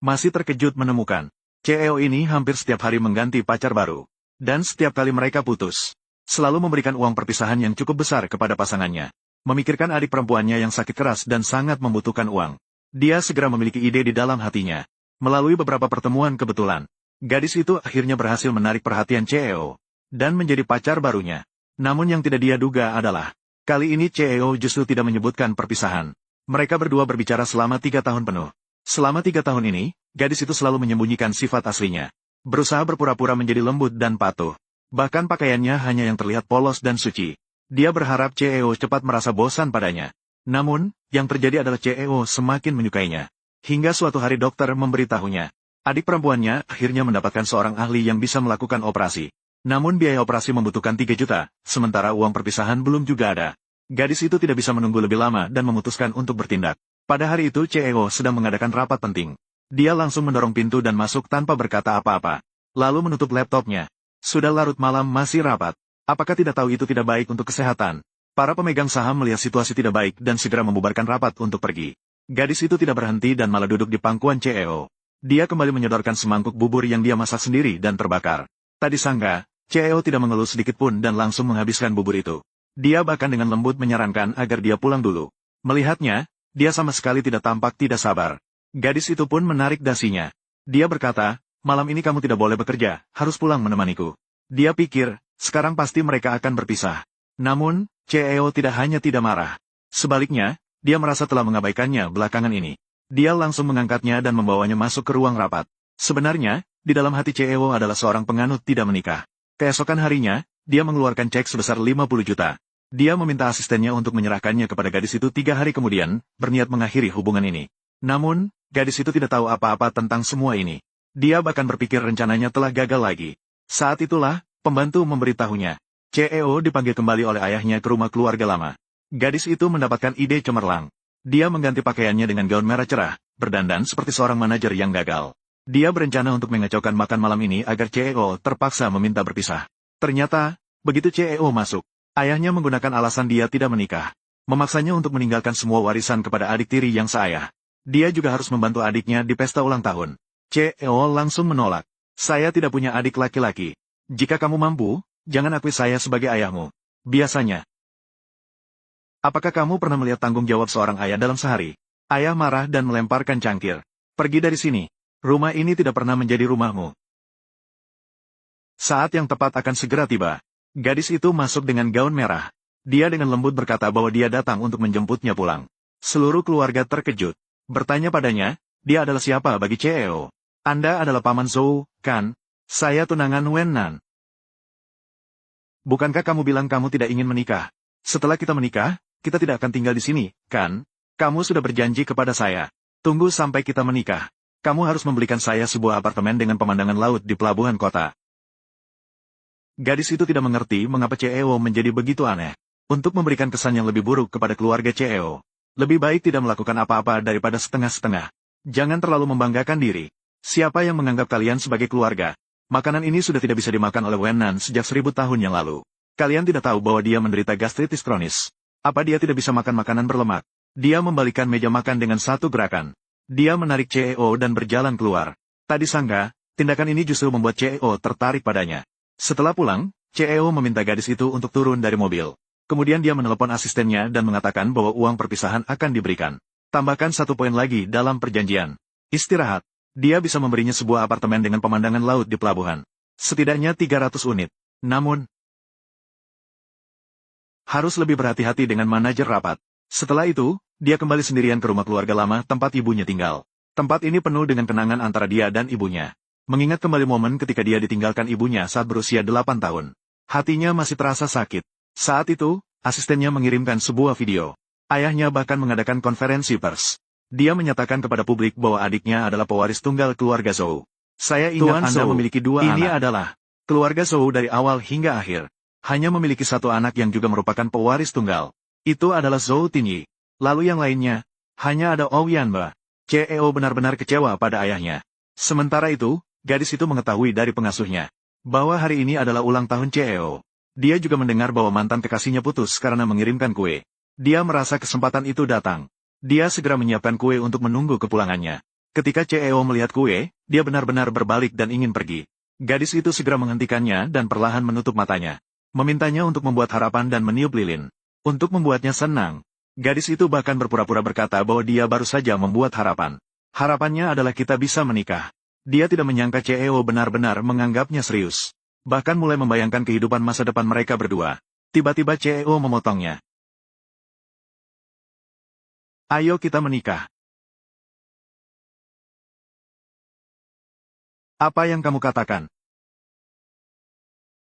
masih terkejut menemukan CEO ini hampir setiap hari mengganti pacar baru. Dan setiap kali mereka putus, selalu memberikan uang perpisahan yang cukup besar kepada pasangannya. Memikirkan adik perempuannya yang sakit keras dan sangat membutuhkan uang, dia segera memiliki ide di dalam hatinya. Melalui beberapa pertemuan kebetulan, gadis itu akhirnya berhasil menarik perhatian CEO dan menjadi pacar barunya. Namun yang tidak dia duga adalah, kali ini CEO justru tidak menyebutkan perpisahan. Mereka berdua berbicara selama 3 tahun penuh. Selama 3 tahun ini, gadis itu selalu menyembunyikan sifat aslinya. Berusaha berpura-pura menjadi lembut dan patuh. Bahkan pakaiannya hanya yang terlihat polos dan suci. Dia berharap CEO cepat merasa bosan padanya. Namun, yang terjadi adalah CEO semakin menyukainya. Hingga suatu hari dokter memberitahunya, adik perempuannya akhirnya mendapatkan seorang ahli yang bisa melakukan operasi. Namun biaya operasi membutuhkan 3 juta, sementara uang perpisahan belum juga ada. Gadis itu tidak bisa menunggu lebih lama dan memutuskan untuk bertindak. Pada hari itu CEO sedang mengadakan rapat penting. Dia langsung mendorong pintu dan masuk tanpa berkata apa-apa. Lalu menutup laptopnya. Sudah larut malam masih rapat. Apakah tidak tahu itu tidak baik untuk kesehatan? Para pemegang saham melihat situasi tidak baik dan segera membubarkan rapat untuk pergi. Gadis itu tidak berhenti dan malah duduk di pangkuan CEO. Dia kembali menyodorkan semangkuk bubur yang dia masak sendiri dan terbakar. Tak disangka, CEO tidak mengeluh sedikit pun dan langsung menghabiskan bubur itu. Dia bahkan dengan lembut menyarankan agar dia pulang dulu. Melihatnya, dia sama sekali tidak tampak tidak sabar. Gadis itu pun menarik dasinya. Dia berkata, malam ini kamu tidak boleh bekerja, harus pulang menemaniku. Dia pikir, sekarang pasti mereka akan berpisah. Namun, CEO tidak hanya tidak marah. Sebaliknya, dia merasa telah mengabaikannya belakangan ini. Dia langsung mengangkatnya dan membawanya masuk ke ruang rapat. Sebenarnya, di dalam hati CEO adalah seorang penganut tidak menikah. Keesokan harinya, dia mengeluarkan cek sebesar 50 juta. Dia meminta asistennya untuk menyerahkannya kepada gadis itu 3 hari kemudian, berniat mengakhiri hubungan ini. Namun, gadis itu tidak tahu apa-apa tentang semua ini. Dia bahkan berpikir rencananya telah gagal lagi. Saat itulah, pembantu memberitahunya. CEO dipanggil kembali oleh ayahnya ke rumah keluarga lama. Gadis itu mendapatkan ide cemerlang. Dia mengganti pakaiannya dengan gaun merah cerah, berdandan seperti seorang manajer yang gagal. Dia berencana untuk mengacaukan makan malam ini agar CEO terpaksa meminta berpisah. Ternyata, begitu CEO masuk, ayahnya menggunakan alasan dia tidak menikah. Memaksanya untuk meninggalkan semua warisan kepada adik tiri yang seayah. Dia juga harus membantu adiknya di pesta ulang tahun. CEO langsung menolak. Saya tidak punya adik laki-laki. Jika kamu mampu, jangan akui saya sebagai ayahmu. Biasanya. Apakah kamu pernah melihat tanggung jawab seorang ayah dalam sehari? Ayah marah dan melemparkan cangkir. Pergi dari sini. Rumah ini tidak pernah menjadi rumahmu. Saat yang tepat akan segera tiba. Gadis itu masuk dengan gaun merah. Dia dengan lembut berkata bahwa dia datang untuk menjemputnya pulang. Seluruh keluarga terkejut. Bertanya padanya, dia adalah siapa bagi CEO? Anda adalah Paman Zhou, kan? Saya tunangan Wen Nan. Bukankah kamu bilang kamu tidak ingin menikah? Setelah kita menikah, kita tidak akan tinggal di sini, kan? Kamu sudah berjanji kepada saya. Tunggu sampai kita menikah. Kamu harus membelikan saya sebuah apartemen dengan pemandangan laut di pelabuhan kota. Gadis itu tidak mengerti mengapa CEO menjadi begitu aneh. Untuk memberikan kesan yang lebih buruk kepada keluarga CEO. Lebih baik tidak melakukan apa-apa daripada setengah-setengah. Jangan terlalu membanggakan diri. Siapa yang menganggap kalian sebagai keluarga? Makanan ini sudah tidak bisa dimakan oleh Wen Nan sejak 1000 tahun yang lalu. Kalian tidak tahu bahwa dia menderita gastritis kronis. Apa dia tidak bisa makan makanan berlemak? Dia membalikkan meja makan dengan satu gerakan. Dia menarik CEO dan berjalan keluar. Tak disangka, tindakan ini justru membuat CEO tertarik padanya. Setelah pulang, CEO meminta gadis itu untuk turun dari mobil. Kemudian dia menelepon asistennya dan mengatakan bahwa uang perpisahan akan diberikan. Tambahkan 1 poin lagi dalam perjanjian. Istirahat. Dia bisa memberinya sebuah apartemen dengan pemandangan laut di pelabuhan. Setidaknya 300 unit. Namun, harus lebih berhati-hati dengan manajer rapat. Setelah itu, dia kembali sendirian ke rumah keluarga lama tempat ibunya tinggal. Tempat ini penuh dengan kenangan antara dia dan ibunya. Mengingat kembali momen ketika dia ditinggalkan ibunya saat berusia 8 tahun. Hatinya masih terasa sakit. Saat itu, asistennya mengirimkan sebuah video. Ayahnya bahkan mengadakan konferensi pers. Dia menyatakan kepada publik bahwa adiknya adalah pewaris tunggal keluarga Zhou. Saya ingat Anda memiliki 2 anak. Ini adalah keluarga Zhou dari awal hingga akhir. Hanya memiliki 1 anak yang juga merupakan pewaris tunggal. Itu adalah Zhou Tinyi. Lalu yang lainnya, hanya ada Owianba. CEO benar-benar kecewa pada ayahnya. Sementara itu, gadis itu mengetahui dari pengasuhnya bahwa hari ini adalah ulang tahun CEO. Dia juga mendengar bahwa mantan kekasihnya putus karena mengirimkan kue. Dia merasa kesempatan itu datang. Dia segera menyiapkan kue untuk menunggu kepulangannya. Ketika CEO melihat kue, dia benar-benar berbalik dan ingin pergi. Gadis itu segera menghentikannya dan perlahan menutup matanya. Memintanya untuk membuat harapan dan meniup lilin. Untuk membuatnya senang, gadis itu bahkan berpura-pura berkata bahwa dia baru saja membuat harapan. Harapannya adalah kita bisa menikah. Dia tidak menyangka CEO benar-benar menganggapnya serius. Bahkan mulai membayangkan kehidupan masa depan mereka berdua. Tiba-tiba CEO memotongnya. Ayo kita menikah. Apa yang kamu katakan?